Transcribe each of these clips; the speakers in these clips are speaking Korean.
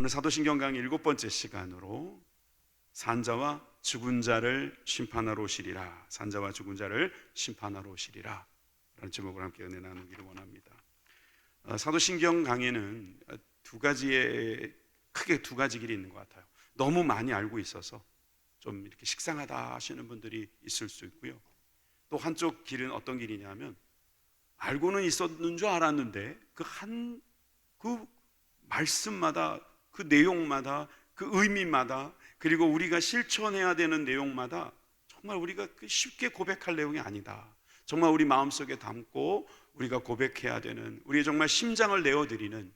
오늘 사도신경 강의 7번째 시간으로 산자와 죽은 자를 심판하러 오시리라, 산자와 죽은 자를 심판하러 오시리라 라는 제목을 함께 은혜 나누기를 원합니다. 사도신경 강의는 크게 두 가지 길이 있는 것 같아요. 너무 많이 알고 있어서 좀 이렇게 식상하다 하시는 분들이 있을 수 있고요. 또 한쪽 길은 어떤 길이냐면 알고는 있었는 줄 알았는데 그 말씀마다, 그 내용마다, 그 의미마다, 그리고 우리가 실천해야 되는 내용마다 정말 우리가 쉽게 고백할 내용이 아니다. 정말 우리 마음속에 담고 우리가 고백해야 되는, 우리의 정말 심장을 내어드리는,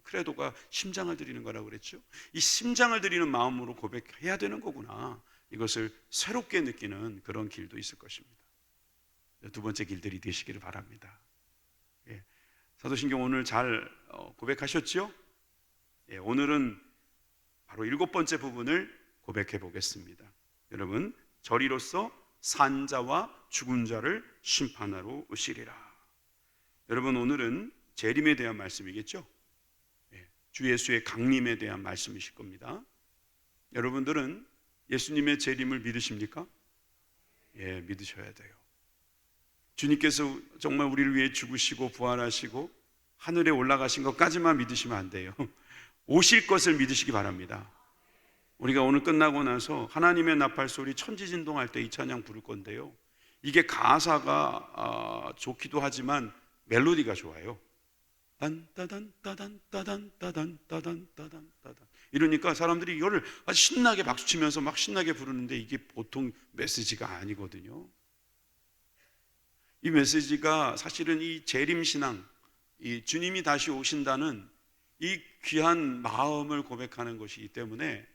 크레도가 심장을 드리는 거라고 그랬죠. 이 심장을 드리는 마음으로 고백해야 되는 거구나, 이것을 새롭게 느끼는 그런 길도 있을 것입니다. 두 번째 길들이 되시기를 바랍니다. 사도신경 오늘 잘 고백하셨죠? 오늘은 바로 7번째 부분을 고백해 보겠습니다. 여러분, 저리로서 산자와 죽은 자를 심판하러 오시리라. 여러분, 오늘은 재림에 대한 말씀이겠죠? 주 예수의 강림에 대한 말씀이실 겁니다. 여러분들은 예수님의 재림을 믿으십니까? 믿으셔야 돼요. 주님께서 정말 우리를 위해 죽으시고 부활하시고 하늘에 올라가신 것까지만 믿으시면 안 돼요. 오실 것을 믿으시기 바랍니다. 우리가 오늘 끝나고 나서 하나님의 나팔소리 천지진동할 때 이 찬양 부를 건데요, 이게 가사가 좋기도 하지만 멜로디가 좋아요. 딴따단 따단 따단 따단 따단 따단 따단 이러니까 사람들이 이거를 아주 신나게 박수치면서 막 신나게 부르는데 이게 보통 메시지가 아니거든요. 이 메시지가 사실은 이 재림신앙, 이 주님이 다시 오신다는 이 귀한 마음을 고백하는 것이기 때문에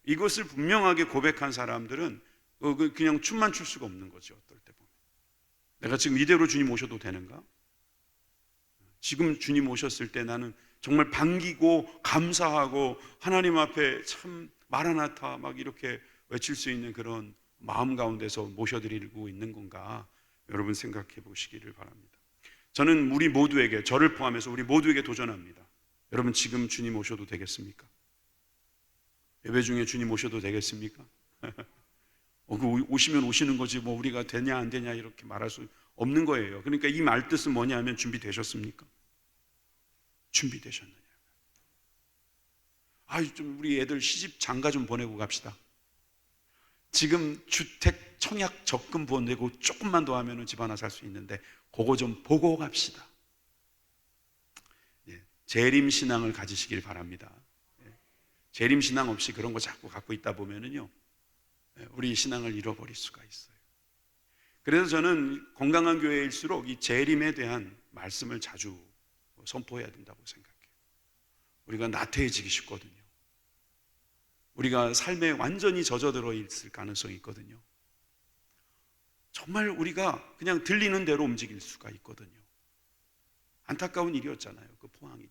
이것을 분명하게 고백한 사람들은 그냥 춤만 출 수가 없는 거죠. 어떨 때 보면 내가 지금 이대로 주님 오셔도 되는가? 지금 주님 오셨을 때 나는 정말 반기고 감사하고 하나님 앞에 참 마라나타 막 이렇게 외칠 수 있는 그런 마음 가운데서 모셔드리고 있는 건가? 여러분 생각해 보시기를 바랍니다. 저는 우리 모두에게, 저를 포함해서 우리 모두에게 도전합니다. 여러분, 지금 주님 오셔도 되겠습니까? 예배 중에 주님 오셔도 되겠습니까? 오시면 오시는 거지 뭐 우리가 되냐 안 되냐 이렇게 말할 수 없는 거예요. 그러니까 이 말 뜻은 뭐냐면 준비되셨습니까? 준비되셨느냐? 좀 우리 애들 시집 장가 좀 보내고 갑시다. 지금 주택 청약 적금 보내고 조금만 더 하면 집 하나 살 수 있는데 그거 좀 보고 갑시다. 재림신앙을 가지시길 바랍니다. 재림신앙 없이 그런 거 자꾸 갖고 있다 보면은요, 우리 신앙을 잃어버릴 수가 있어요. 그래서 저는 건강한 교회일수록 이 재림에 대한 말씀을 자주 선포해야 된다고 생각해요. 우리가 나태해지기 쉽거든요. 우리가 삶에 완전히 젖어들어 있을 가능성이 있거든요. 정말 우리가 그냥 들리는 대로 움직일 수가 있거든요. 안타까운 일이었잖아요, 그 포항일이.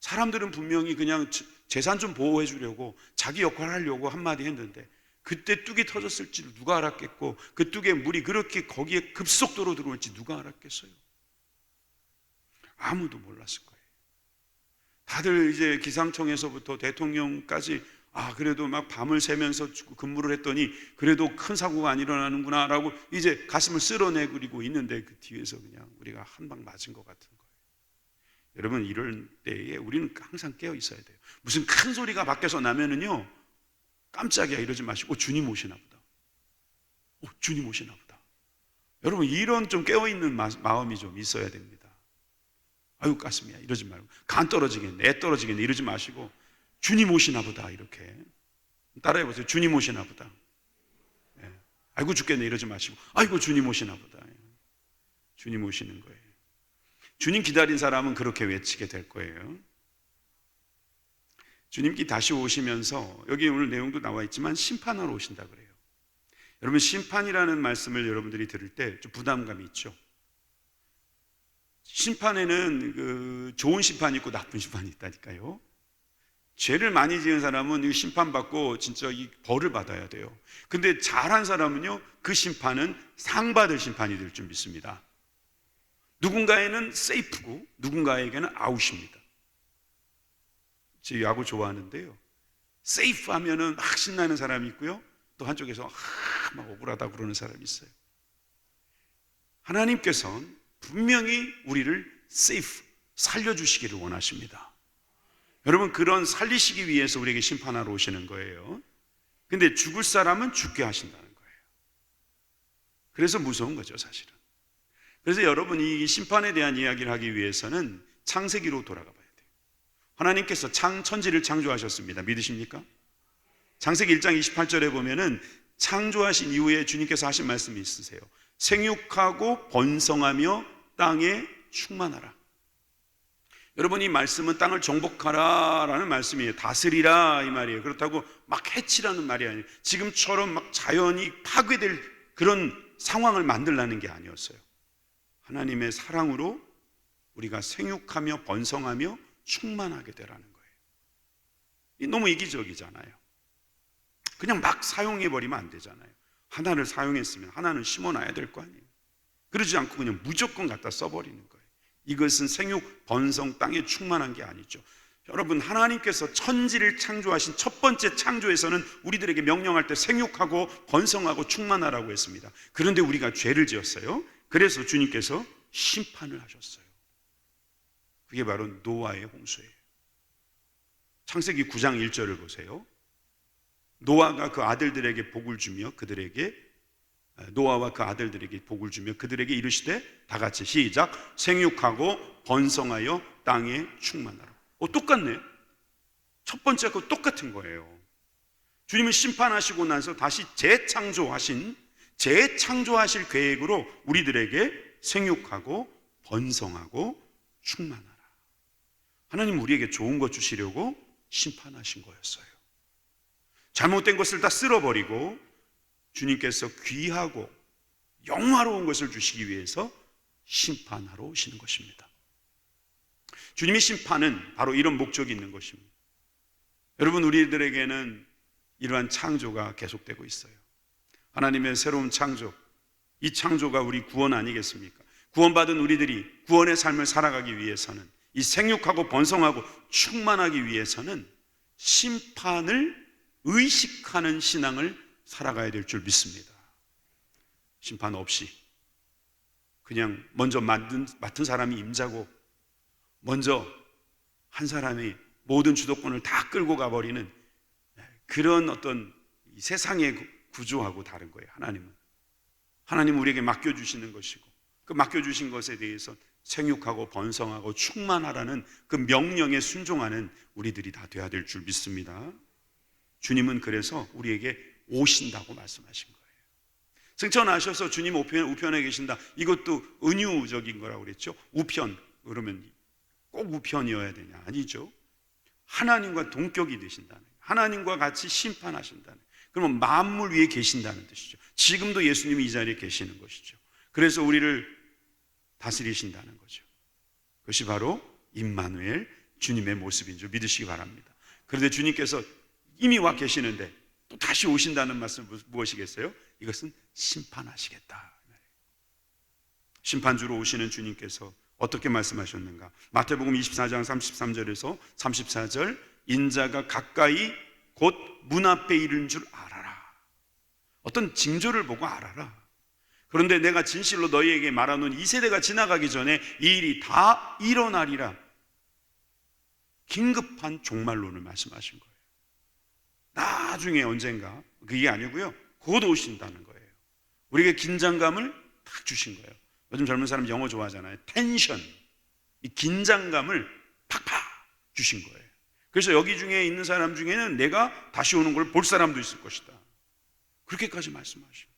사람들은 분명히 그냥 재산 좀 보호해 주려고 자기 역할을 하려고 한마디 했는데 그때 뚝이 터졌을지 누가 알았겠고, 그 뚝에 물이 그렇게 거기에 급속도로 들어올지 누가 알았겠어요? 아무도 몰랐을 거예요. 다들 이제 기상청에서부터 대통령까지 그래도 막 밤을 새면서 근무를 했더니 그래도 큰 사고가 안 일어나는구나 라고 이제 가슴을 쓸어내고 있는데 그 뒤에서 그냥 우리가 한 방 맞은 것 같은 거예요. 여러분, 이럴 때에 우리는 항상 깨어 있어야 돼요. 무슨 큰 소리가 밖에서 나면은요, 깜짝이야 이러지 마시고 주님 오시나 보다. 주님 오시나 보다. 여러분, 이런 좀 깨어있는 마음이 좀 있어야 됩니다. 아유 가슴이야 이러지 말고, 간 떨어지겠네, 애 떨어지겠네 이러지 마시고 주님 오시나 보다, 이렇게 따라해보세요. 주님 오시나 보다. 아이고 죽겠네 이러지 마시고 아이고 주님 오시나 보다. 주님 오시는 거예요. 주님 기다린 사람은 그렇게 외치게 될 거예요. 주님께 다시 오시면서 여기 오늘 내용도 나와 있지만 심판하러 오신다 그래요. 여러분, 심판이라는 말씀을 여러분들이 들을 때 좀 부담감이 있죠. 심판에는 좋은 심판이 있고 나쁜 심판이 있다니까요. 죄를 많이 지은 사람은 이 심판받고 진짜 이 벌을 받아야 돼요. 근데 잘한 사람은요, 그 심판은 상 받을 심판이 될 줄 믿습니다. 누군가에는 세이프고 누군가에게는 아웃입니다. 제 야구 좋아하는데요, 세이프 하면은 막 신나는 사람이 있고요, 또 한쪽에서 막 억울하다 그러는 사람이 있어요. 하나님께서는 분명히 우리를 세이프, 살려주시기를 원하십니다. 여러분, 그런 살리시기 위해서 우리에게 심판하러 오시는 거예요. 근데 죽을 사람은 죽게 하신다는 거예요. 그래서 무서운 거죠, 사실은. 그래서 여러분, 이 심판에 대한 이야기를 하기 위해서는 창세기로 돌아가 봐야 돼요. 하나님께서 천지를 창조하셨습니다. 믿으십니까? 창세기 1장 28절에 보면은 창조하신 이후에 주님께서 하신 말씀이 있으세요. 생육하고 번성하며 땅에 충만하라. 여러분, 이 말씀은 땅을 정복하라라는 말씀이에요. 다스리라 이 말이에요. 그렇다고 막 해치라는 말이 아니에요. 지금처럼 막 자연이 파괴될 그런 상황을 만들라는 게 아니었어요. 하나님의 사랑으로 우리가 생육하며 번성하며 충만하게 되라는 거예요. 너무 이기적이잖아요. 그냥 막 사용해버리면 안 되잖아요. 하나를 사용했으면 하나는 심어놔야 될 거 아니에요. 그러지 않고 그냥 무조건 갖다 써버리는 거예요. 이것은 생육, 번성, 땅에 충만한 게 아니죠. 여러분, 하나님께서 천지를 창조하신 첫 번째 창조에서는 우리들에게 명령할 때 생육하고 번성하고 충만하라고 했습니다. 그런데 우리가 죄를 지었어요. 그래서 주님께서 심판을 하셨어요. 그게 바로 노아의 홍수예요. 창세기 9장 1절을 보세요. 노아가 그 아들들에게 복을 주며 노아와 그 아들들에게 복을 주며 그들에게 이르시되, 다 같이 시작, 생육하고 번성하여 땅에 충만하라. 똑같네. 첫 번째하고 똑같은 거예요. 주님은 심판하시고 나서 다시 재창조하실 계획으로 우리들에게 생육하고 번성하고 충만하라. 하나님 우리에게 좋은 것 주시려고 심판하신 거였어요. 잘못된 것을 다 쓸어버리고 주님께서 귀하고 영화로운 것을 주시기 위해서 심판하러 오시는 것입니다. 주님의 심판은 바로 이런 목적이 있는 것입니다. 여러분, 우리들에게는 이러한 창조가 계속되고 있어요. 하나님의 새로운 창조, 이 창조가 우리 구원 아니겠습니까? 구원받은 우리들이 구원의 삶을 살아가기 위해서는, 이 생육하고 번성하고 충만하기 위해서는 심판을 의식하는 신앙을 살아가야 될 줄 믿습니다. 심판 없이 그냥 먼저 맡은 사람이 임자고 먼저 한 사람이 모든 주도권을 다 끌고 가버리는 그런 어떤 세상의 구조하고 다른 거예요. 하나님은 우리에게 맡겨주시는 것이고, 그 맡겨주신 것에 대해서 생육하고 번성하고 충만하라는 그 명령에 순종하는 우리들이 다 돼야 될 줄 믿습니다. 주님은 그래서 우리에게 오신다고 말씀하신 거예요. 승천하셔서 주님 우편에 계신다, 이것도 은유적인 거라고 그랬죠. 우편, 그러면 꼭 우편이어야 되냐? 아니죠. 하나님과 동격이 되신다는, 하나님과 같이 심판하신다는, 그러면 만물 위에 계신다는 뜻이죠. 지금도 예수님이 이 자리에 계시는 것이죠. 그래서 우리를 다스리신다는 거죠. 그것이 바로 임마누엘, 주님의 모습인 줄 믿으시기 바랍니다. 그런데 주님께서 이미 와 계시는데 또 다시 오신다는 말씀은 무엇이겠어요? 이것은 심판하시겠다. 심판주로 오시는 주님께서 어떻게 말씀하셨는가? 마태복음 24장 33절에서 34절, 인자가 가까이 곧 문 앞에 이른 줄 알아라. 어떤 징조를 보고 알아라. 그런데 내가 진실로 너희에게 말하노니 이 세대가 지나가기 전에 이 일이 다 일어나리라. 긴급한 종말론을 말씀하신 거예요. 나중에 언젠가, 그게 아니고요, 곧 오신다는 거예요. 우리에게 긴장감을 딱 주신 거예요. 요즘 젊은 사람 영어 좋아하잖아요. 텐션, 이 긴장감을 팍팍 주신 거예요. 그래서 여기 중에 있는 사람 중에는 내가 다시 오는 걸 볼 사람도 있을 것이다, 그렇게까지 말씀하시고,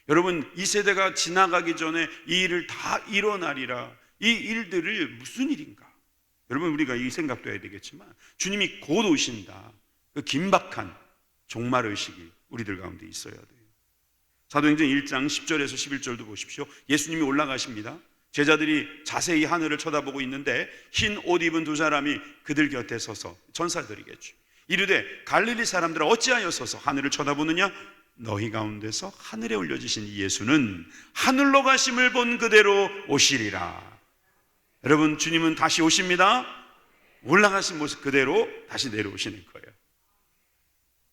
여러분, 이 세대가 지나가기 전에 이 일을 다 일어나리라. 이 일들을 무슨 일인가? 여러분, 우리가 이 생각도 해야 되겠지만 주님이 곧 오신다, 그 긴박한 종말의식이 우리들 가운데 있어야 돼요. 사도행전 1장 10절에서 11절도 보십시오. 예수님이 올라가십니다. 제자들이 자세히 하늘을 쳐다보고 있는데 흰 옷 입은 두 사람이 그들 곁에 서서, 천사들이겠죠, 이르되 갈릴리 사람들아 어찌하여 서서 하늘을 쳐다보느냐? 너희 가운데서 하늘에 올려지신 이 예수는 하늘로 가심을 본 그대로 오시리라. 여러분, 주님은 다시 오십니다. 올라가신 모습 그대로 다시 내려오시는 거예요.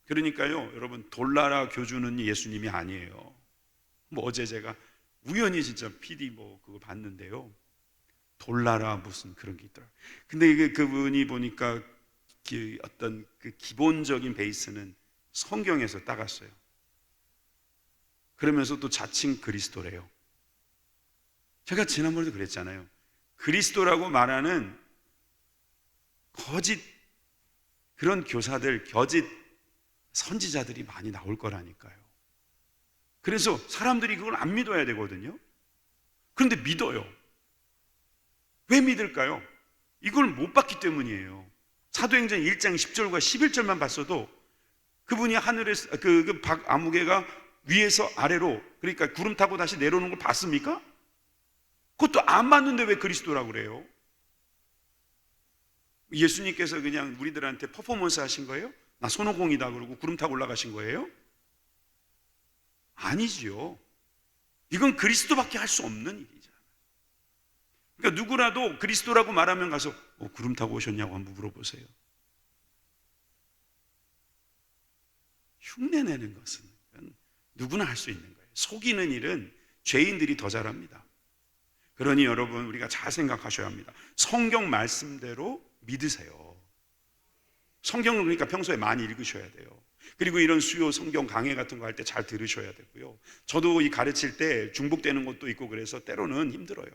그러니까요, 여러분, 돌나라 교주는 예수님이 아니에요. 어제 제가 우연히 진짜 PD 그거 봤는데요, 돌나라 무슨 그런 게 있더라고요. 근데 이게 그분이 보니까 어떤 그 기본적인 베이스는 성경에서 따갔어요. 그러면서 또 자칭 그리스도래요. 제가 지난번에도 그랬잖아요. 그리스도라고 말하는 거짓 그런 교사들, 거짓 선지자들이 많이 나올 거라니까요. 그래서 사람들이 그걸 안 믿어야 되거든요. 그런데 믿어요. 왜 믿을까요? 이걸 못 봤기 때문이에요. 사도행전 1장 10절과 11절만 봤어도 그분이 하늘에서 그 아무개가 위에서 아래로, 그러니까 구름 타고 다시 내려오는 걸 봤습니까? 그것도 안 봤는데 왜 그리스도라고 그래요? 예수님께서 그냥 우리들한테 퍼포먼스 하신 거예요? 나 손오공이다 그러고 구름 타고 올라가신 거예요? 아니지요. 이건 그리스도밖에 할 수 없는 일이잖아요. 그러니까 누구라도 그리스도라고 말하면 가서 구름 타고 오셨냐고 한번 물어보세요. 흉내내는 것은 누구나 할 수 있는 거예요. 속이는 일은 죄인들이 더 잘합니다. 그러니 여러분, 우리가 잘 생각하셔야 합니다. 성경 말씀대로 믿으세요. 성경을 그러니까 평소에 많이 읽으셔야 돼요. 그리고 이런 수요 성경 강해 같은 거 할 때 잘 들으셔야 되고요. 저도 이 가르칠 때 중복되는 것도 있고 그래서 때로는 힘들어요.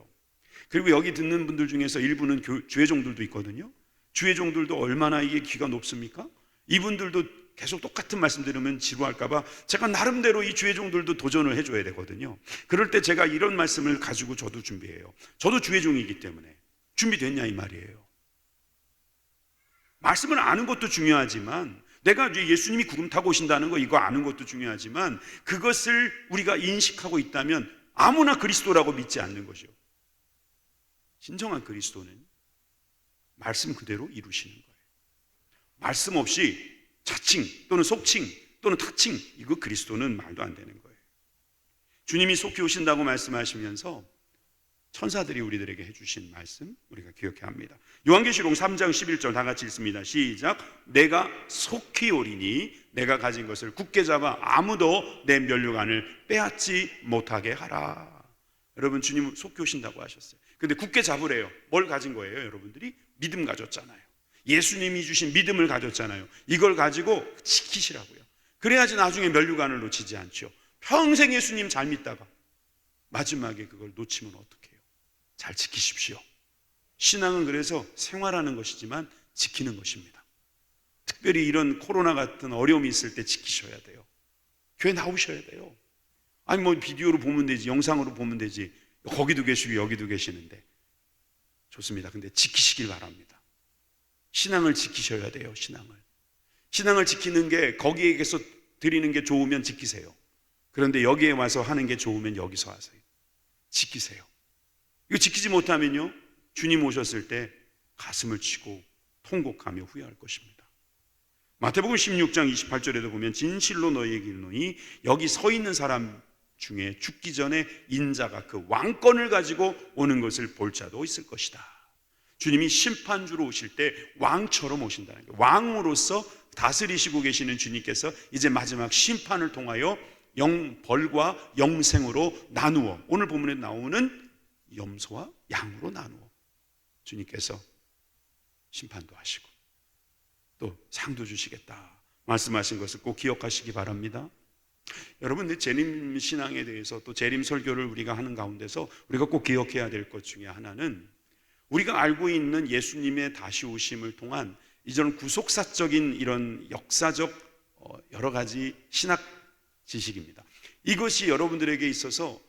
그리고 여기 듣는 분들 중에서 일부는 주회종들도 있거든요. 주회종들도 얼마나 이게 귀가 높습니까? 이분들도 계속 똑같은 말씀 들으면 지루할까봐 제가 나름대로 이 주회종들도 도전을 해줘야 되거든요. 그럴 때 제가 이런 말씀을 가지고 저도 준비해요. 저도 주회종이기 때문에 준비됐냐 이 말이에요. 말씀을 아는 것도 중요하지만, 내가 예수님이 구름 타고 오신다는 거 이거 아는 것도 중요하지만, 그것을 우리가 인식하고 있다면 아무나 그리스도라고 믿지 않는 것이요. 진정한 그리스도는 말씀 그대로 이루시는 거예요. 말씀 없이 자칭 또는 속칭 또는 타칭, 이거 그리스도는 말도 안 되는 거예요. 주님이 속히 오신다고 말씀하시면서 천사들이 우리들에게 해주신 말씀 우리가 기억해야 합니다. 요한계시록 3장 11절 다 같이 읽습니다. 시작. 내가 속히 오리니 내가 가진 것을 굳게 잡아 아무도 내 면류관을 빼앗지 못하게 하라. 여러분, 주님 속히 오신다고 하셨어요. 근데 굳게 잡으래요. 뭘 가진 거예요? 여러분들이 믿음 가졌잖아요. 예수님이 주신 믿음을 가졌잖아요. 이걸 가지고 지키시라고요. 그래야지 나중에 면류관을 놓치지 않죠. 평생 예수님 잘 믿다가 마지막에 그걸 놓치면 어떡해요? 잘 지키십시오. 신앙은 그래서 생활하는 것이지만 지키는 것입니다. 특별히 이런 코로나 같은 어려움이 있을 때 지키셔야 돼요. 교회 나오셔야 돼요. 아니 비디오로 보면 되지, 영상으로 보면 되지, 거기도 계시고 여기도 계시는데. 좋습니다. 근데 지키시길 바랍니다. 신앙을 지키셔야 돼요. 신앙을 지키는 게, 거기에서 드리는 게 좋으면 지키세요. 그런데 여기에 와서 하는 게 좋으면 여기서 하세요. 지키세요. 이거 지키지 못하면요, 주님 오셨을 때 가슴을 치고 통곡하며 후회할 것입니다. 마태복음 16장 28절에도 보면 진실로 너희에게 이르노니 여기 서 있는 사람 중에 죽기 전에 인자가 그 왕권을 가지고 오는 것을 볼 자도 있을 것이다. 주님이 심판주로 오실 때 왕처럼 오신다는 거예요. 왕으로서 다스리시고 계시는 주님께서 이제 마지막 심판을 통하여 영벌과 영생으로 나누어, 오늘 본문에 나오는 염소와 양으로 나누어 주님께서 심판도 하시고 또 상도 주시겠다 말씀하신 것을 꼭 기억하시기 바랍니다. 여러분, 재림 신앙에 대해서 또 재림 설교를 우리가 하는 가운데서 우리가 꼭 기억해야 될 것 중에 하나는, 우리가 알고 있는 예수님의 다시 오심을 통한 이전 구속사적인 이런 역사적 여러 가지 신학 지식입니다. 이것이 여러분들에게 있어서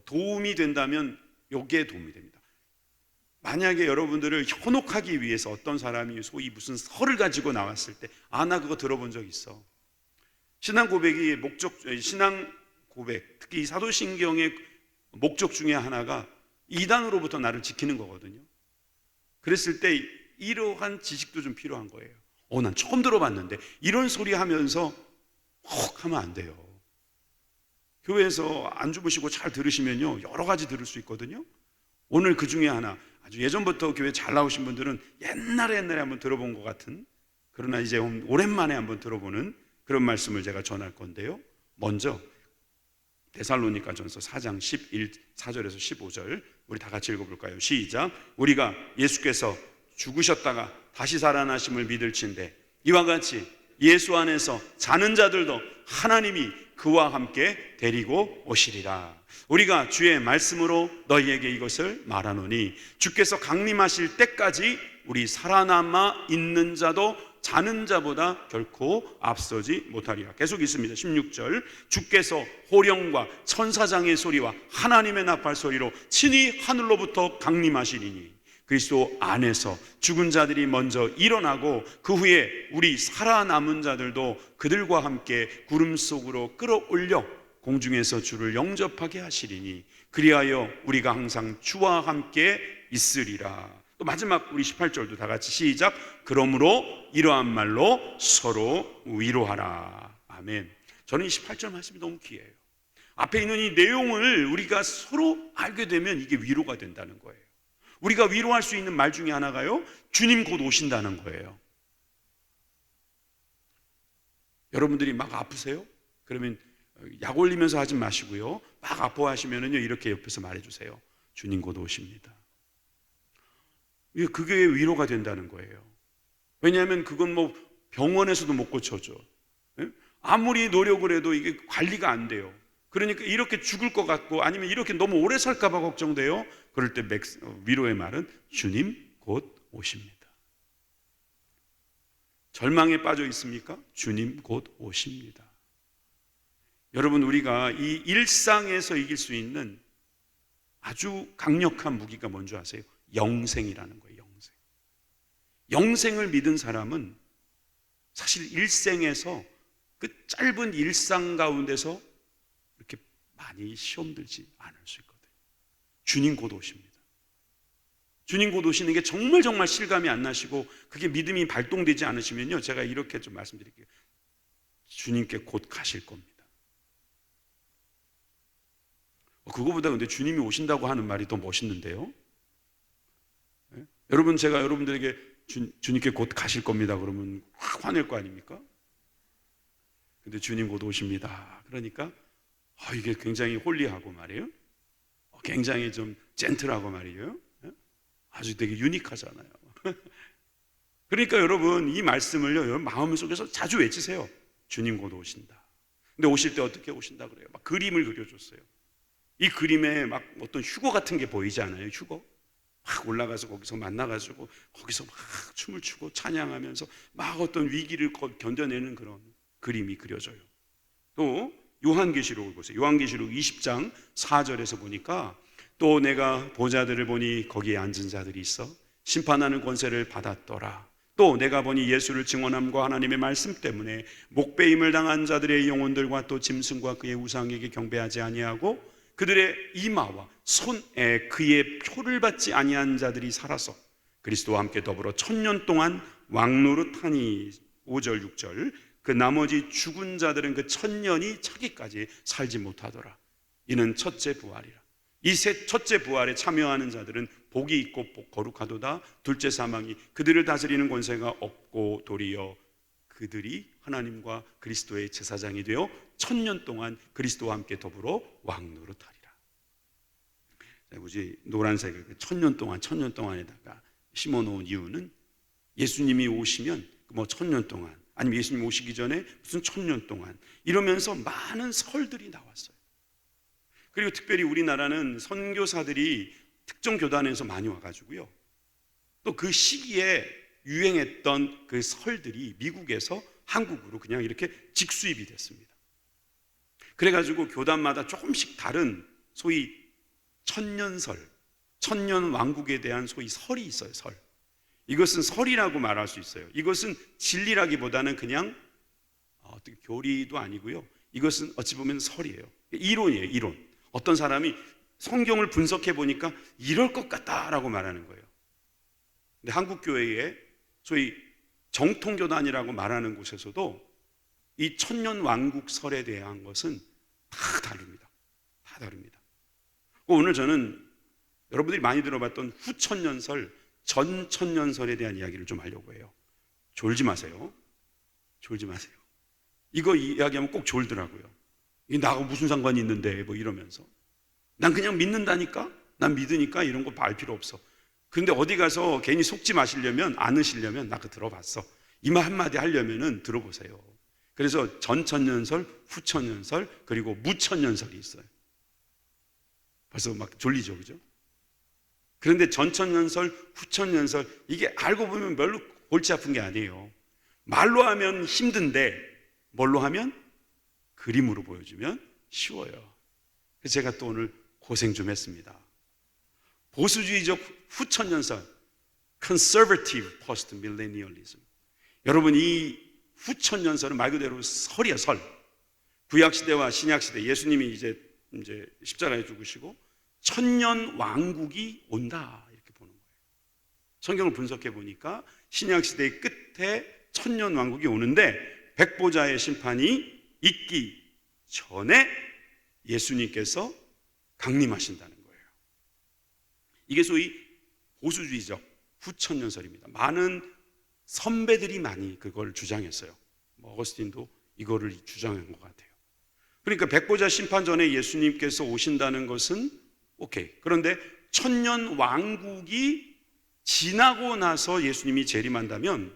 도움이 된다면 여기에 도움이 됩니다. 만약에 여러분들을 현혹하기 위해서 어떤 사람이 소위 무슨 설을 가지고 나왔을 때, 나 그거 들어본 적 있어. 신앙 고백이 신앙 고백, 특히 사도신경의 목적 중에 하나가 이단으로부터 나를 지키는 거거든요. 그랬을 때 이러한 지식도 좀 필요한 거예요. 난 처음 들어봤는데 이런 소리 하면서 혹 하면 안 돼요. 교회에서 안 주무시고 잘 들으시면요, 여러 가지 들을 수 있거든요. 오늘 그 중에 하나, 아주 예전부터 교회 잘 나오신 분들은 옛날에 한번 들어본 것 같은, 그러나 이제 오랜만에 한번 들어보는 그런 말씀을 제가 전할 건데요. 먼저 데살로니가전서 4장 4절에서 15절 우리 다 같이 읽어볼까요? 시작. 우리가 예수께서 죽으셨다가 다시 살아나심을 믿을진대 이와 같이 예수 안에서 자는 자들도 하나님이 그와 함께 데리고 오시리라. 우리가 주의 말씀으로 너희에게 이것을 말하노니 주께서 강림하실 때까지 우리 살아남아 있는 자도 자는 자보다 결코 앞서지 못하리라. 계속 있습니다. 16절. 주께서 호령과 천사장의 소리와 하나님의 나팔 소리로 친히 하늘로부터 강림하시리니 그리스도 안에서 죽은 자들이 먼저 일어나고 그 후에 우리 살아남은 자들도 그들과 함께 구름 속으로 끌어올려 공중에서 주를 영접하게 하시리니 그리하여 우리가 항상 주와 함께 있으리라. 또 마지막 우리 18절도 다 같이 시작. 그러므로 이러한 말로 서로 위로하라. 아멘. 저는 이 18절 말씀이 너무 귀해요. 앞에 있는 이 내용을 우리가 서로 알게 되면 이게 위로가 된다는 거예요. 우리가 위로할 수 있는 말 중에 하나가요, 주님 곧 오신다는 거예요. 여러분들이 막 아프세요? 그러면 약 올리면서 하지 마시고요, 막 아파하시면은요 이렇게 옆에서 말해주세요. 주님 곧 오십니다. 그게 위로가 된다는 거예요. 왜냐하면 그건 뭐 병원에서도 못 고쳐줘. 아무리 노력을 해도 이게 관리가 안 돼요. 그러니까 이렇게 죽을 것 같고 아니면 이렇게 너무 오래 살까 봐 걱정돼요. 그럴 때 위로의 말은 주님 곧 오십니다. 절망에 빠져 있습니까? 주님 곧 오십니다. 여러분, 우리가 이 일상에서 이길 수 있는 아주 강력한 무기가 뭔지 아세요? 영생이라는 거예요. 영생. 영생을 믿은 사람은 사실 일생에서 그 짧은 일상 가운데서 이렇게 많이 시험 들지 않을 수 있거든요. 주님 곧 오십니다. 주님 곧 오시는 게 정말 실감이 안 나시고 그게 믿음이 발동되지 않으시면요, 제가 이렇게 좀 말씀드릴게요. 주님께 곧 가실 겁니다. 그거보다 근데 주님이 오신다고 하는 말이 더 멋있는데요. 네? 여러분, 제가 여러분들에게 주님께 곧 가실 겁니다 그러면 확 화낼 거 아닙니까? 근데 주님 곧 오십니다 그러니까 이게 굉장히 홀리하고 말이에요, 굉장히 좀 젠틀하고 말이에요, 아주 되게 유니크하잖아요. 그러니까 여러분, 이 말씀을요 여러분 마음속에서 자주 외치세요. 주님 곧 오신다. 근데 오실 때 어떻게 오신다 그래요? 막 그림을 그려줬어요. 이 그림에 막 어떤 휴거 같은 게 보이지 않아요? 휴거? 막 올라가서 거기서 만나가지고 거기서 막 춤을 추고 찬양하면서 막 어떤 위기를 견뎌내는 그런 그림이 그려져요. 또 요한계시록을 보세요. 요한계시록 20장 4절에서 보니까 또 내가 보좌들을 보니 거기에 앉은 자들이 있어 심판하는 권세를 받았더라. 또 내가 보니 예수를 증언함과 하나님의 말씀 때문에 목배임을 당한 자들의 영혼들과 또 짐승과 그의 우상에게 경배하지 아니하고 그들의 이마와 손에 그의 표를 받지 아니한 자들이 살아서 그리스도와 함께 더불어 1000년 동안 왕노릇하니 5절 6절 그 나머지 죽은 자들은 그 1000년이 차기까지 살지 못하더라. 이는 첫째 부활이라. 이 첫째 부활에 참여하는 자들은 복이 있고 거룩하도다. 둘째 사망이 그들을 다스리는 권세가 없고 도리어 그들이 하나님과 그리스도의 제사장이 되어 1000년 동안 그리스도와 함께 더불어 왕노릇하리라. 굳이 노란색을 1000년 동안에다가 심어놓은 이유는 예수님이 오시면 뭐 1000년 동안 아니면 예수님 오시기 전에 무슨 1000년 동안 이러면서 많은 설들이 나왔어요. 그리고 특별히 우리나라는 선교사들이 특정 교단에서 많이 와가지고요, 또 그 시기에 유행했던 그 설들이 미국에서 한국으로 그냥 이렇게 직수입이 됐습니다. 그래가지고 교단마다 조금씩 다른 소위 천년설, 천년왕국에 대한 소위 설이 있어요. 설. 이것은 설이라고 말할 수 있어요. 이것은 진리라기보다는 그냥 어떻게 교리도 아니고요, 이것은 어찌 보면 설이에요. 이론이에요. 이론. 어떤 사람이 성경을 분석해 보니까 이럴 것 같다라고 말하는 거예요. 근데 한국 교회에 소위 정통교단이라고 말하는 곳에서도 이 천년왕국설에 대한 것은 다 다릅니다. 다 다릅니다. 오늘 저는 여러분들이 많이 들어봤던 후천년설, 전천년설에 대한 이야기를 좀 하려고 해요. 졸지 마세요. 졸지 마세요. 이거 이야기하면 꼭 졸더라고요. 이게 나하고 무슨 상관이 있는데 뭐 이러면서. 난 그냥 믿는다니까? 난 믿으니까 이런 거 알 필요 없어. 그런데 어디 가서 괜히 속지 마시려면, 않으시려면 나 그거 들어봤어. 이 말 한마디 하려면은 들어보세요. 그래서 전천년설, 후천년설, 그리고 무천년설이 있어요. 벌써 막 졸리죠, 그죠? 그런데 전천년설, 후천년설, 이게 알고 보면 별로 골치 아픈 게 아니에요. 말로 하면 힘든데 뭘로 하면? 그림으로 보여주면 쉬워요. 그래서 제가 또 오늘 고생 좀 했습니다. 보수주의적 후천년설, Conservative Postmillennialism. 여러분, 이 후천년설은 말 그대로 설이야, 설. 구약시대와 신약시대, 예수님이 이제 십자가에 죽으시고 천년 왕국이 온다, 이렇게 보는 거예요. 성경을 분석해 보니까 신약시대의 끝에 천년 왕국이 오는데 백보자의 심판이 있기 전에 예수님께서 강림하신다는 거예요. 이게 소위 보수주의적 후천년설입니다. 많은 선배들이 많이 그걸 주장했어요. 어거스틴도 이거를 주장한 것 같아요. 그러니까 백보자 심판 전에 예수님께서 오신다는 것은 오케이. 그런데 천년 왕국이 지나고 나서 예수님이 재림한다면,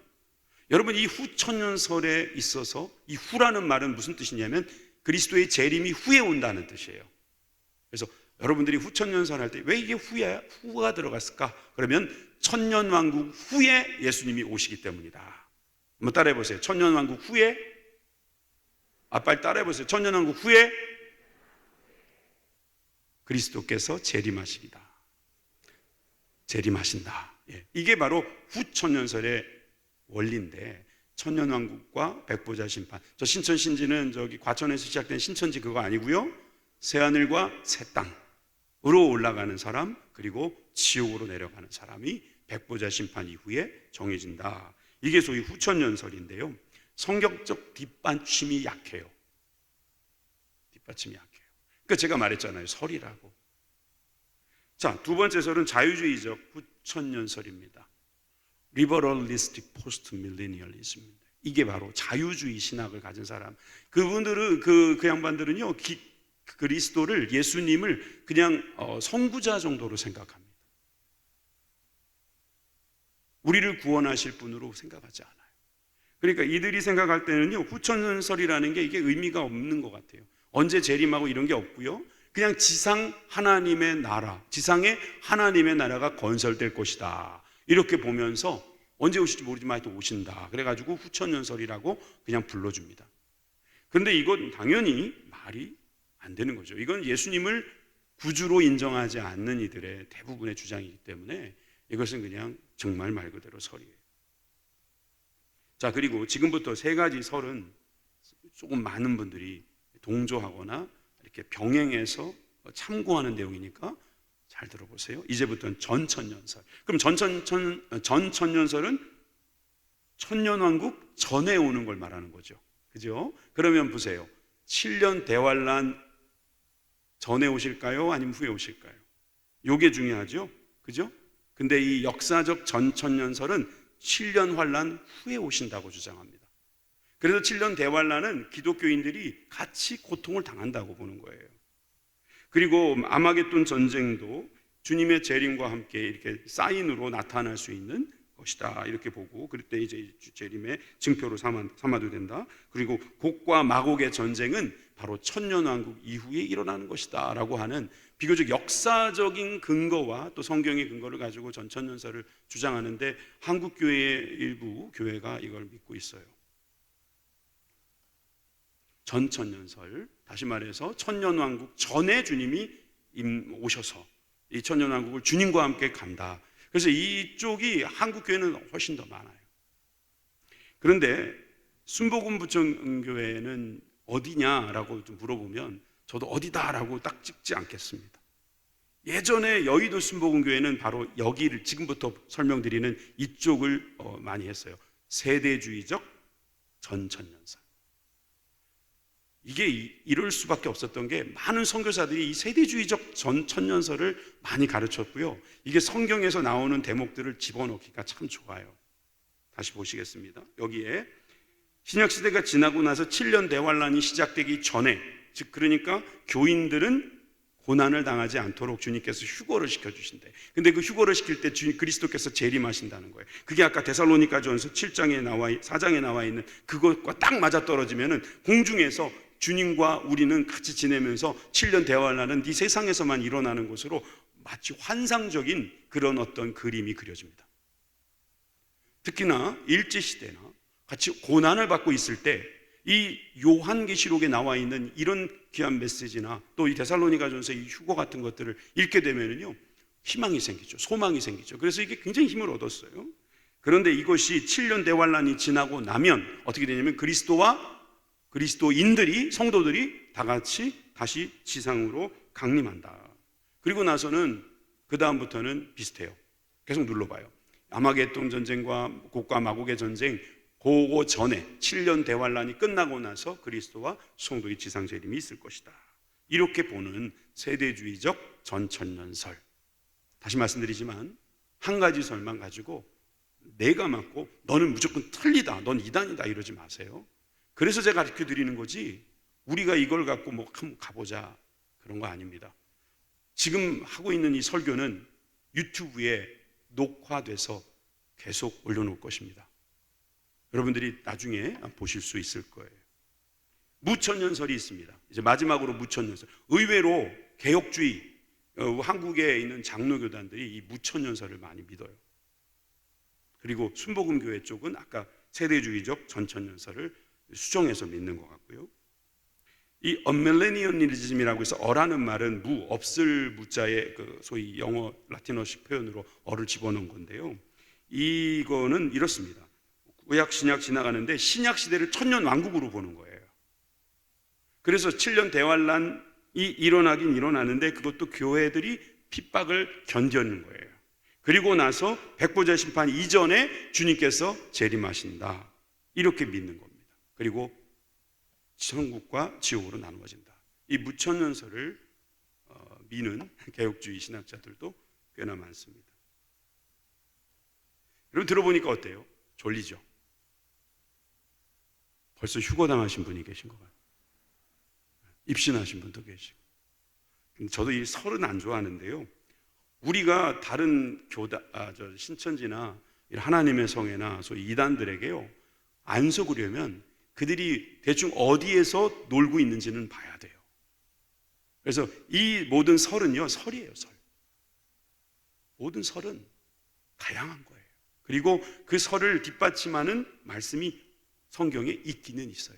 여러분, 이 후천년설에 있어서 이 후라는 말은 무슨 뜻이냐면 그리스도의 재림이 후에 온다는 뜻이에요. 그래서 여러분들이 후천년설 할 때 왜 이게 후가 들어갔을까? 그러면 천년왕국 후에 예수님이 오시기 때문이다. 한번 따라해 보세요. 천년왕국 후에, 빨리 따라해 보세요. 천년왕국 후에 그리스도께서 재림하시리다. 재림하신다. 이게 바로 후천년설의 원리인데, 천년왕국과 백보자 심판. 저 신천신지는 저기 과천에서 시작된 신천지 그거 아니고요. 새하늘과 새 땅으로 올라가는 사람, 그리고 지옥으로 내려가는 사람이 백보자 심판 이후에 정해진다. 이게 소위 후천년설인데요. 성경적 뒷받침이 약해요. 뒷받침이 약해요. 그러니까 제가 말했잖아요. 설이라고. 자, 두 번째 설은 자유주의적 후천년설입니다. Liberalistic Postmillennialism입니다. 이게 바로 자유주의 신학을 가진 사람. 그분들은 그 양반들은요, 그리스도를, 예수님을 그냥 선구자 정도로 생각합니다. 우리를 구원하실 분으로 생각하지 않아요. 그러니까 이들이 생각할 때는요, 후천년설이라는 게 이게 의미가 없는 것 같아요. 언제 재림하고 이런 게 없고요. 그냥 지상 하나님의 나라, 지상에 하나님의 나라가 건설될 것이다. 이렇게 보면서 언제 오실지 모르지만 하여튼 오신다. 그래가지고 후천년설이라고 그냥 불러줍니다. 그런데 이건 당연히 말이 안 되는 거죠. 이건 예수님을 구주로 인정하지 않는 이들의 대부분의 주장이기 때문에 이것은 그냥 정말 말 그대로 설이에요. 자, 그리고 지금부터 세 가지 설은 조금 많은 분들이 동조하거나 이렇게 병행해서 참고하는 내용이니까 잘 들어보세요. 이제부터는 전천년설. 그럼 전천년설은 천년왕국 전에 오는 걸 말하는 거죠. 그죠? 그러면 보세요. 7년 대환란 전에 오실까요? 아니면 후에 오실까요? 요게 중요하죠. 그죠? 근데 이 역사적 전천년설은 7년 환란 후에 오신다고 주장합니다. 그래서 7년 대환란은 기독교인들이 같이 고통을 당한다고 보는 거예요. 그리고 아마겟돈 전쟁도 주님의 재림과 함께 이렇게 사인으로 나타날 수 있는 것이다, 이렇게 보고, 그럴 때 이제 재림의 증표로 삼아도 된다. 그리고 곡과 마곡의 전쟁은 바로 천년왕국 이후에 일어나는 것이다 라고 하는 비교적 역사적인 근거와 또 성경의 근거를 가지고 전천년설을 주장하는데, 한국교회의 일부 교회가 이걸 믿고 있어요. 전천년설, 다시 말해서 천년왕국 전에 주님이 오셔서 이 천년왕국을 주님과 함께 간다. 그래서 이쪽이 한국교회는 훨씬 더 많아요. 그런데 순복음부천교회는 어디냐라고 좀 물어보면 저도 어디다라고 딱 찍지 않겠습니다. 예전에 여의도 순복음교회는 바로 여기를 지금부터 설명드리는 이쪽을 많이 했어요. 세대주의적 전천년설. 이게 이럴 수밖에 없었던 게 많은 선교사들이 이 세대주의적 천년설을 많이 가르쳤고요. 이게 성경에서 나오는 대목들을 집어넣기가 참 좋아요. 다시 보시겠습니다. 여기에 신약시대가 지나고 나서 7년 대환란이 시작되기 전에, 즉 그러니까 교인들은 고난을 당하지 않도록 주님께서 휴거를 시켜주신대. 근데 그 휴거를 시킬 때 주님 그리스도께서 재림하신다는 거예요. 그게 아까 데살로니가전서 4장에 나와 있는 그것과 딱 맞아떨어지면은 공중에서 주님과 우리는 같이 지내면서 7년 대환란은 이 세상에서만 일어나는 것으로 마치 환상적인 그런 어떤 그림이 그려집니다. 특히나 일제시대나 같이 고난을 받고 있을 때 이 요한계시록에 나와 있는 이런 귀한 메시지나 또 이 데살로니가전서 이 휴거 같은 것들을 읽게 되면은요, 희망이 생기죠. 소망이 생기죠. 그래서 이게 굉장히 힘을 얻었어요. 그런데 이것이 7년 대환란이 지나고 나면 어떻게 되냐면 그리스도인들이, 성도들이 다 같이 다시 지상으로 강림한다. 그리고 나서는 그 다음부터는 비슷해요. 계속 눌러봐요. 아마겟돈 전쟁과 곡과 마곡의 전쟁, 그거 전에 7년 대환란이 끝나고 나서 그리스도와 성도의 지상재림이 있을 것이다. 이렇게 보는 세대주의적 전천년설. 다시 말씀드리지만 한 가지 설만 가지고 내가 맞고 너는 무조건 틀리다, 넌 이단이다 이러지 마세요. 그래서 제가 가르쳐 드리는 거지, 우리가 이걸 갖고 뭐 한번 가보자 그런 거 아닙니다. 지금 하고 있는 이 설교는 유튜브에 녹화돼서 계속 올려놓을 것입니다. 여러분들이 나중에 보실 수 있을 거예요. 무천년설이 있습니다. 이제 마지막으로 무천년설. 의외로 개혁주의, 한국에 있는 장로교단들이 이 무천년설을 많이 믿어요. 그리고 순복음교회 쪽은 아까 세대주의적 전천년설을 수정해서 믿는 것 같고요. 이 언밀레니언리즘이라고 해서 어라는 말은 없을 무자의 그 소위 영어 라틴어식 표현으로 어를 집어넣은 건데요. 이거는 이렇습니다. 구약 신약 지나가는데 신약 시대를 천년 왕국으로 보는 거예요. 그래서 7년 대환란이 일어나긴 일어나는데 그것도 교회들이 핍박을 견디는 거예요. 그리고 나서 백보자 심판 이전에 주님께서 재림하신다. 이렇게 믿는 겁니다. 그리고 천국과 지옥으로 나누어진다. 이 무천년설을 미는 개혁주의 신학자들도 꽤나 많습니다. 여러분 들어보니까 어때요? 졸리죠? 벌써 휴거당하신 분이 계신 것 같아요. 입신하신 분도 계시고. 저도 이 설은 안 좋아하는데요. 우리가 다른 신천지나 하나님의 성회나 소위 이단들에게요, 안 속으려면 그들이 대충 어디에서 놀고 있는지는 봐야 돼요. 그래서 이 모든 설은요, 설이에요, 설. 모든 설은 다양한 거예요. 그리고 그 설을 뒷받침하는 말씀이 성경에 있기는 있어요.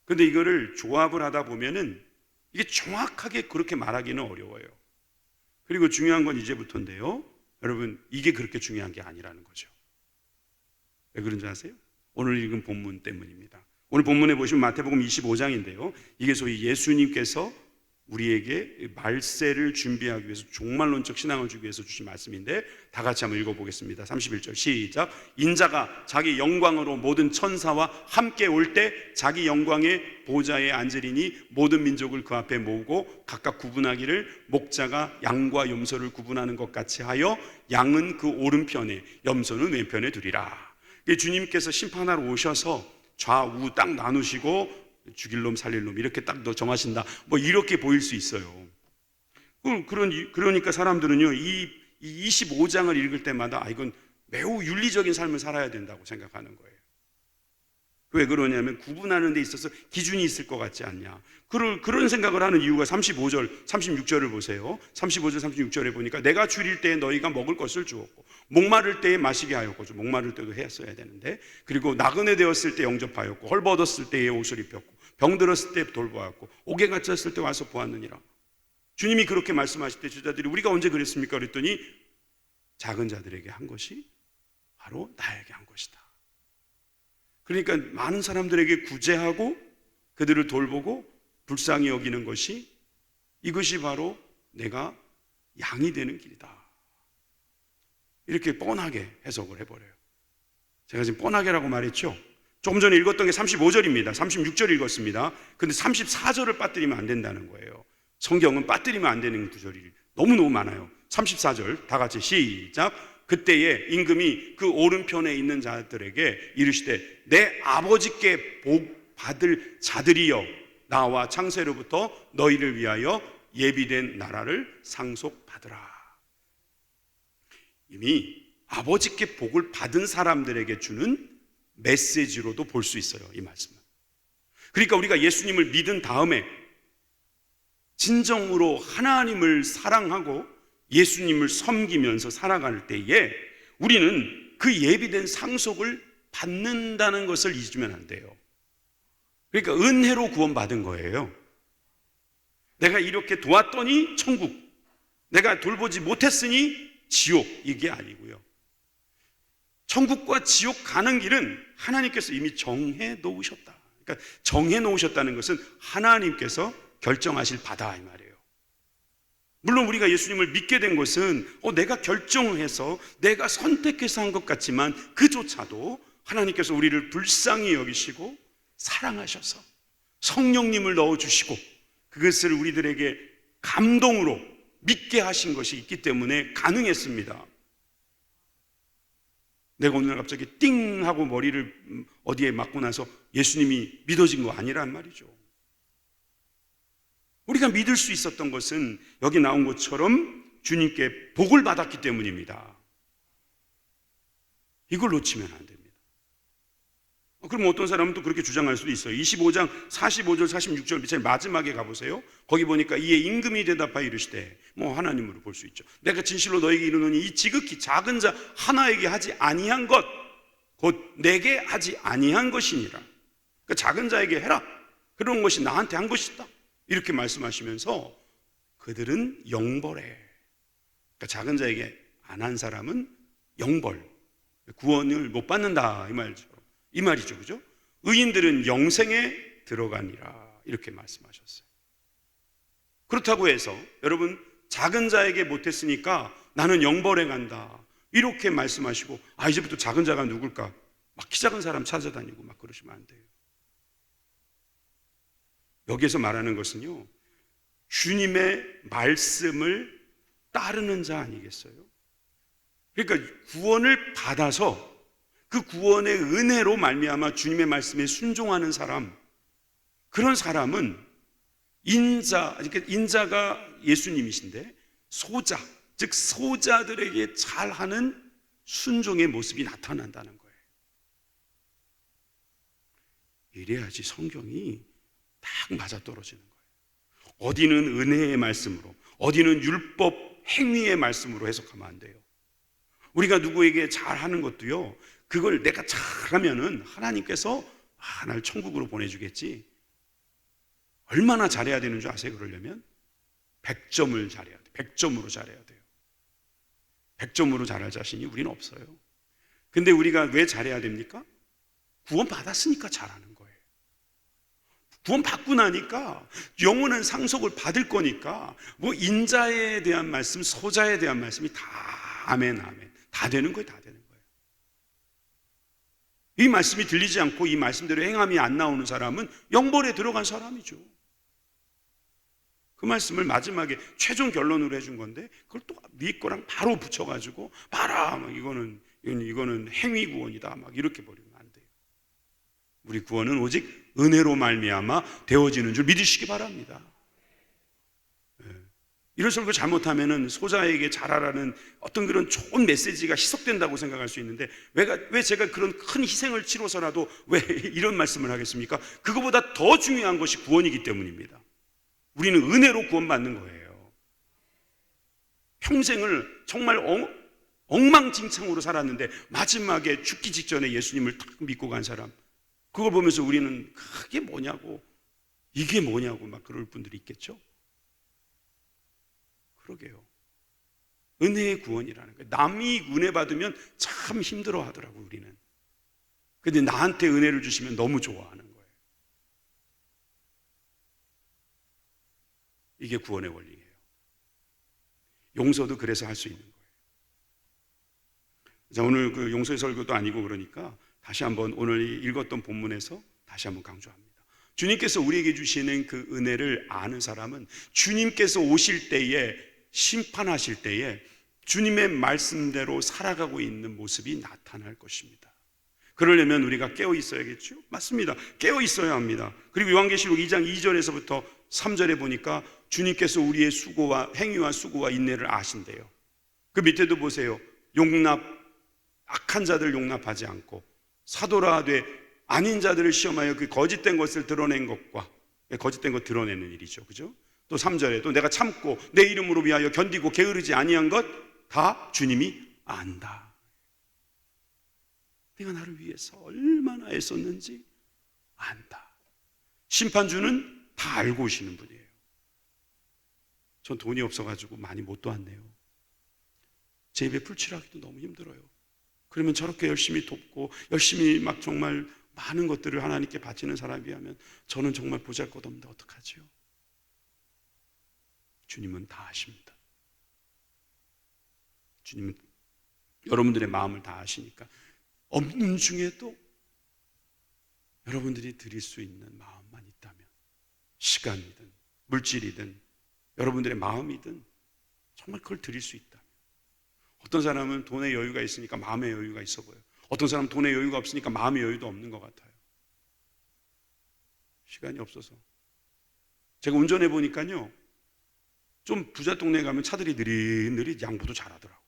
그런데 이거를 조합을 하다 보면은 이게 정확하게 그렇게 말하기는 어려워요. 그리고 중요한 건 이제부터인데요. 여러분, 이게 그렇게 중요한 게 아니라는 거죠. 왜 그런지 아세요? 오늘 읽은 본문 때문입니다. 오늘 본문에 보시면 마태복음 25장인데요. 이게 소위 예수님께서 우리에게 말세를 준비하기 위해서 종말론적 신앙을 주기 위해서 주신 말씀인데 다 같이 한번 읽어보겠습니다. 31절 시작. 인자가 자기 영광으로 모든 천사와 함께 올 때 자기 영광의 보좌에 앉으리니 모든 민족을 그 앞에 모으고 각각 구분하기를 목자가 양과 염소를 구분하는 것 같이 하여 양은 그 오른편에 염소는 왼편에 두리라. 주님께서 심판하러 오셔서 좌우 딱 나누시고 죽일 놈 살릴 놈 이렇게 딱 정하신다, 뭐 이렇게 보일 수 있어요. 그러니까 사람들은요, 이 25장을 읽을 때마다 이건 매우 윤리적인 삶을 살아야 된다고 생각하는 거예요. 왜 그러냐면 구분하는 데 있어서 기준이 있을 것 같지 않냐, 그런 생각을 하는 이유가 35절 36절을 보세요. 35절 36절에 보니까 내가 줄일 때에 너희가 먹을 것을 주었고 목마를 때에 마시게 하였고, 목마를 때도 했어야 되는데, 그리고 나그네 되었을 때 영접하였고 헐벗었을 때에 옷을 입혔고 병들었을 때 돌보았고 옥에 갇혔을 때 와서 보았느니라. 주님이 그렇게 말씀하실 때 제자들이 우리가 언제 그랬습니까? 그랬더니 작은 자들에게 한 것이 바로 나에게 한 것이다. 그러니까 많은 사람들에게 구제하고 그들을 돌보고 불쌍히 여기는 것이, 이것이 바로 내가 양이 되는 길이다. 이렇게 뻔하게 해석을 해버려요. 제가 지금 뻔하게라고 말했죠? 조금 전에 읽었던 게 35절입니다. 36절 읽었습니다. 근데 34절을 빠뜨리면 안 된다는 거예요. 성경은 빠뜨리면 안 되는 구절이 너무너무 많아요. 34절 다 같이 시작. 그때에 임금이 그 오른편에 있는 자들에게 이르시되 내 아버지께 복 받을 자들이여 나와 창세로부터 너희를 위하여 예비된 나라를 상속받으라. 이미 아버지께 복을 받은 사람들에게 주는 메시지로도 볼 수 있어요, 이 말씀은. 그러니까 우리가 예수님을 믿은 다음에 진정으로 하나님을 사랑하고 예수님을 섬기면서 살아갈 때에 우리는 그 예비된 상속을 받는다는 것을 잊으면 안 돼요. 그러니까 은혜로 구원받은 거예요. 내가 이렇게 도왔더니 천국, 내가 돌보지 못했으니 지옥, 이게 아니고요. 천국과 지옥 가는 길은 하나님께서 이미 정해 놓으셨다. 그러니까 정해 놓으셨다는 것은 하나님께서 결정하실 바다, 이 말이에요. 물론 우리가 예수님을 믿게 된 것은 내가 결정해서 내가 선택해서 한 것 같지만 그조차도 하나님께서 우리를 불쌍히 여기시고 사랑하셔서 성령님을 넣어주시고 그것을 우리들에게 감동으로 믿게 하신 것이 있기 때문에 가능했습니다. 내가 오늘 갑자기 띵 하고 머리를 어디에 맞고 나서 예수님이 믿어진 거 아니란 말이죠. 우리가 믿을 수 있었던 것은 여기 나온 것처럼 주님께 복을 받았기 때문입니다. 이걸 놓치면 안 됩니다. 그럼 어떤 사람은 또 그렇게 주장할 수도 있어요. 25장 45절 46절 밑에 마지막에 가보세요. 거기 보니까 이에 임금이 대답하여 이르시되, 하나님으로 볼 수 있죠. 내가 진실로 너에게 이르노니 이 지극히 작은 자 하나에게 하지 아니한 것 곧 내게 하지 아니한 것이니라. 그러니까 작은 자에게 해라, 그런 것이 나한테 한 것이다, 이렇게 말씀하시면서 그들은 영벌해. 그러니까 작은 자에게 안 한 사람은 영벌, 구원을 못 받는다, 이 말이죠. 그죠? 의인들은 영생에 들어가니라, 이렇게 말씀하셨어요. 그렇다고 해서 여러분, 작은 자에게 못했으니까 나는 영벌에 간다, 이렇게 말씀하시고 이제부터 작은 자가 누굴까 막 키 작은 사람 찾아다니고 막 그러시면 안 돼요. 여기에서 말하는 것은요, 주님의 말씀을 따르는 자 아니겠어요? 그러니까 구원을 받아서 그 구원의 은혜로 말미암아 주님의 말씀에 순종하는 사람, 그런 사람은 인자가 예수님이신데 소자, 즉 소자들에게 잘하는 순종의 모습이 나타난다는 거예요. 이래야지 성경이 딱 맞아떨어지는 거예요. 어디는 은혜의 말씀으로, 어디는 율법 행위의 말씀으로 해석하면 안 돼요. 우리가 누구에게 잘하는 것도요, 그걸 내가 잘하면은 하나님께서 날 천국으로 보내주겠지. 얼마나 잘해야 되는 줄 아세요? 그러려면 100점을 잘해야 돼요. 100점으로 잘해야 돼요. 100점으로 잘할 자신이 우리는 없어요. 근데 우리가 왜 잘해야 됩니까? 구원 받았으니까 잘하는 거예요. 구원 받고 나니까 영원한 상속을 받을 거니까 인자에 대한 말씀, 소자에 대한 말씀이 다 아멘 다 되는 거예요. 다 되는 거예요. 이 말씀이 들리지 않고 이 말씀대로 행함이 안 나오는 사람은 영벌에 들어간 사람이죠. 그 말씀을 마지막에 최종 결론으로 해준 건데 그걸 또 네 거랑 바로 붙여가지고 봐라, 이거는 행위 구원이다, 이렇게 버리면 안 돼요. 우리 구원은 오직 은혜로 말미암아 되어지는 줄 믿으시기 바랍니다. 이런 설교 잘못하면은 소자에게 잘하라는 어떤 그런 좋은 메시지가 희석된다고 생각할 수 있는데 왜 제가 그런 큰 희생을 치러서라도 왜 이런 말씀을 하겠습니까? 그거보다 더 중요한 것이 구원이기 때문입니다. 우리는 은혜로 구원받는 거예요. 평생을 정말 엉망진창으로 살았는데 마지막에 죽기 직전에 예수님을 딱 믿고 간 사람, 그걸 보면서 우리는 그게 뭐냐고, 이게 뭐냐고 막 그럴 분들이 있겠죠. 그러게요. 은혜의 구원이라는 거예요. 남이 은혜 받으면 참 힘들어 하더라고, 우리는. 근데 나한테 은혜를 주시면 너무 좋아하는 거예요. 이게 구원의 원리예요. 용서도 그래서 할 수 있는 거예요. 자, 오늘 그 용서의 설교도 아니고 그러니까 다시 한번 오늘 읽었던 본문에서 다시 한번 강조합니다. 주님께서 우리에게 주시는 그 은혜를 아는 사람은 주님께서 오실 때에, 심판하실 때에 주님의 말씀대로 살아가고 있는 모습이 나타날 것입니다. 그러려면 우리가 깨어 있어야겠죠? 맞습니다. 깨어 있어야 합니다. 그리고 요한계시록 2장 2절에서부터 3절에 보니까 주님께서 우리의 수고와 행위와 수고와 인내를 아신대요. 그 밑에도 보세요. 악한 자들 용납하지 않고 사도라 하되 아닌 자들을 시험하여 그 거짓된 것을 드러낸 것과, 거짓된 것 드러내는 일이죠. 그죠? 또 3절에 또 내가 참고 내 이름으로 위하여 견디고 게으르지 아니한 것 다 주님이 안다. 내가 나를 위해서 얼마나 애썼는지 안다. 심판주는 다 알고 오시는 분이에요. 전 돈이 없어가지고 많이 못 도왔네요. 제 입에 풀칠하기도 너무 힘들어요. 그러면 저렇게 열심히 돕고 열심히 막 정말 많은 것들을 하나님께 바치는 사람에 비하면 저는 정말 보잘것없는데 어떡하지요? 주님은 다 아십니다. 주님은 여러분들의 마음을 다 아시니까 없는 중에도 여러분들이 드릴 수 있는 마음만 있다면, 시간이든 물질이든 여러분들의 마음이든 정말 그걸 드릴 수 있다면, 어떤 사람은 돈의 여유가 있으니까 마음의 여유가 있어 보여요. 어떤 사람은 돈의 여유가 없으니까 마음의 여유도 없는 것 같아요. 시간이 없어서. 제가 운전해 보니까요, 좀 부자 동네에 가면 차들이 느릿느릿 양보도 잘하더라고.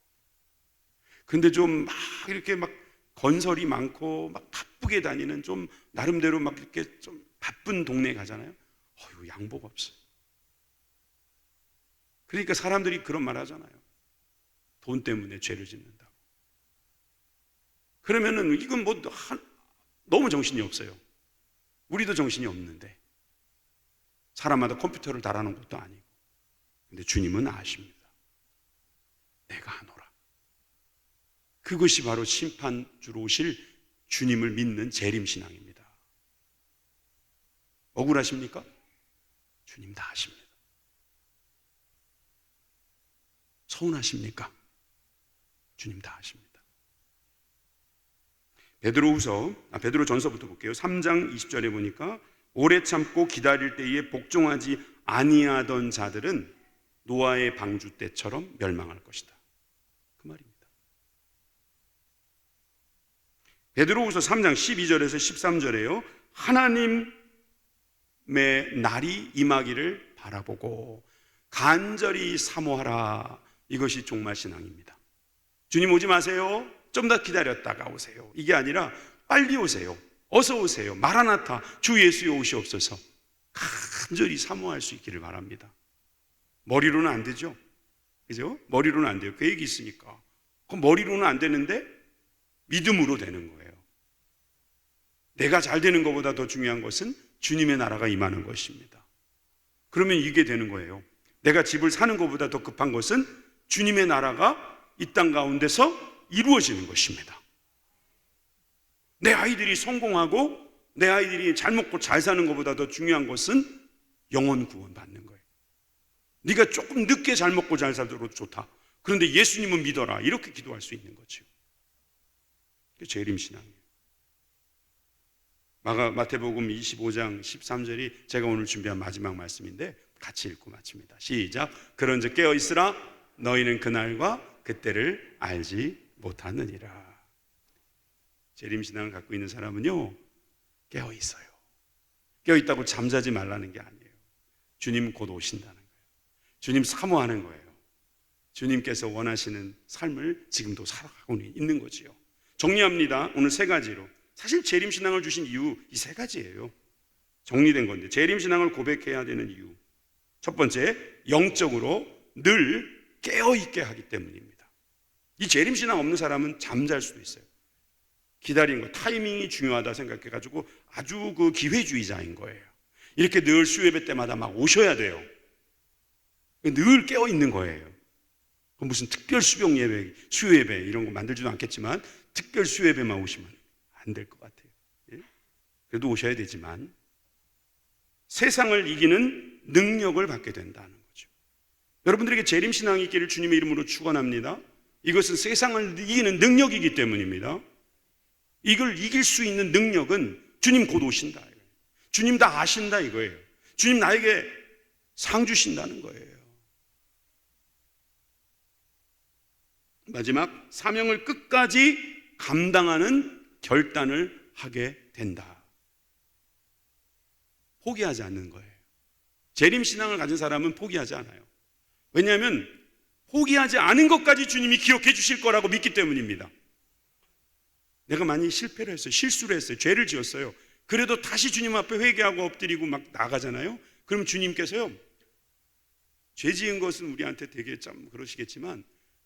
근데 좀 막 이렇게 막 건설이 많고 막 바쁘게 다니는 좀 나름대로 막 이렇게 좀 바쁜 동네에 가잖아요. 양보가 없어요. 그러니까 사람들이 그런 말 하잖아요. 돈 때문에 죄를 짓는다고. 그러면은 이건 너무 정신이 없어요. 우리도 정신이 없는데 사람마다 컴퓨터를 달아놓은 것도 아니고. 근데 주님은 아십니다. 내가 하노라. 그것이 바로 심판주로 오실 주님을 믿는 재림신앙입니다. 억울하십니까? 주님 다 아십니다. 서운하십니까? 주님 다 아십니다. 베드로전서부터 볼게요. 3장 20절에 보니까 오래 참고 기다릴 때에 복종하지 아니하던 자들은 노아의 방주 때처럼 멸망할 것이다. 그 말입니다. 베드로후서 3장 12절에서 13절에요. 하나님의 날이 임하기를 바라보고 간절히 사모하라. 이것이 종말신앙입니다. 주님 오지 마세요. 좀 더 기다렸다가 오세요. 이게 아니라 빨리 오세요. 어서 오세요. 마라나타 주 예수여 오시옵소서. 간절히 사모할 수 있기를 바랍니다. 머리로는 안 되죠. 그죠? 머리로는 안 돼요. 계획이 있으니까. 그럼 머리로는 안 되는데 믿음으로 되는 거예요. 내가 잘 되는 것보다 더 중요한 것은 주님의 나라가 임하는 것입니다. 그러면 이게 되는 거예요. 내가 집을 사는 것보다 더 급한 것은 주님의 나라가 이 땅 가운데서 이루어지는 것입니다. 내 아이들이 성공하고 내 아이들이 잘 먹고 잘 사는 것보다 더 중요한 것은 영혼 구원 받는 거예요. 네가 조금 늦게 잘 먹고 잘 살도록 좋다. 그런데 예수님은 믿어라. 이렇게 기도할 수 있는 거죠. 그게 재림신앙이에요. 마태복음 25장 13절이 제가 오늘 준비한 마지막 말씀인데 같이 읽고 마칩니다. 시작. 그런즉 깨어 있으라. 너희는 그날과 그때를 알지 못하느니라. 재림신앙을 갖고 있는 사람은요, 깨어 있어요. 깨어 있다고 잠자지 말라는 게 아니에요. 주님 곧 오신다는 거예요. 주님 사모하는 거예요. 주님께서 원하시는 삶을 지금도 살아가고 있는 거지요. 정리합니다. 오늘 세 가지로. 사실 재림신앙을 주신 이유 이 세 가지예요. 정리된 건데 재림신앙을 고백해야 되는 이유. 첫 번째, 영적으로 늘 깨어있게 하기 때문입니다. 이 재림신앙 없는 사람은 잠잘 수도 있어요. 기다리는 거, 타이밍이 중요하다 생각해가지고 아주 그 기회주의자인 거예요. 이렇게 늘 수요예배 때마다 막 오셔야 돼요. 늘 깨어있는 거예요. 무슨 특별 수용 예배, 수요예배 이런 거 만들지도 않겠지만 특별 수요예배만 오시면 안 될 것 같아요. 예? 그래도 오셔야 되지만 세상을 이기는 능력을 받게 된다는 거죠. 여러분들에게 재림신앙이 있기를 주님의 이름으로 축원합니다. 이것은 세상을 이기는 능력이기 때문입니다. 이걸 이길 수 있는 능력은 주님 곧 오신다. 주님 다 아신다 이거예요. 주님 나에게 상 주신다는 거예요. 마지막, 사명을 끝까지 감당하는 결단을 하게 된다. 포기하지 않는 거예요. 재림신앙을 가진 사람은 포기하지 않아요. 왜냐하면 포기하지 않은 것까지 주님이 기억해 주실 거라고 믿기 때문입니다. 내가 많이 실패를 했어요. 실수를 했어요. 죄를 지었어요. 그래도 다시 주님 앞에 회개하고 엎드리고 막 나가잖아요. 그럼 주님께서요, 죄 지은 것은 우리한테 되게 참 그러시겠지만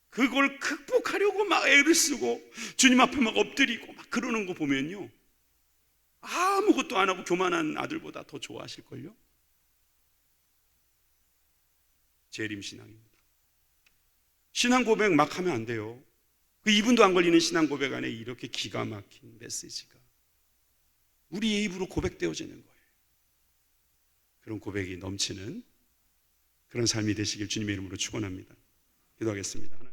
그걸 극복하려고 막 애를 쓰고 주님 앞에 막 엎드리고 막 그러는 거 보면요, 아무것도 안 하고 교만한 아들보다 더 좋아하실걸요. 재림신앙입니다. 신앙 고백 막 하면 안 돼요. 그 2분도 안 걸리는 신앙 고백 안에 이렇게 기가 막힌 메시지가 우리의 입으로 고백되어지는 거예요. 그런 고백이 넘치는 그런 삶이 되시길 주님의 이름으로 축원합니다. 기도하겠습니다.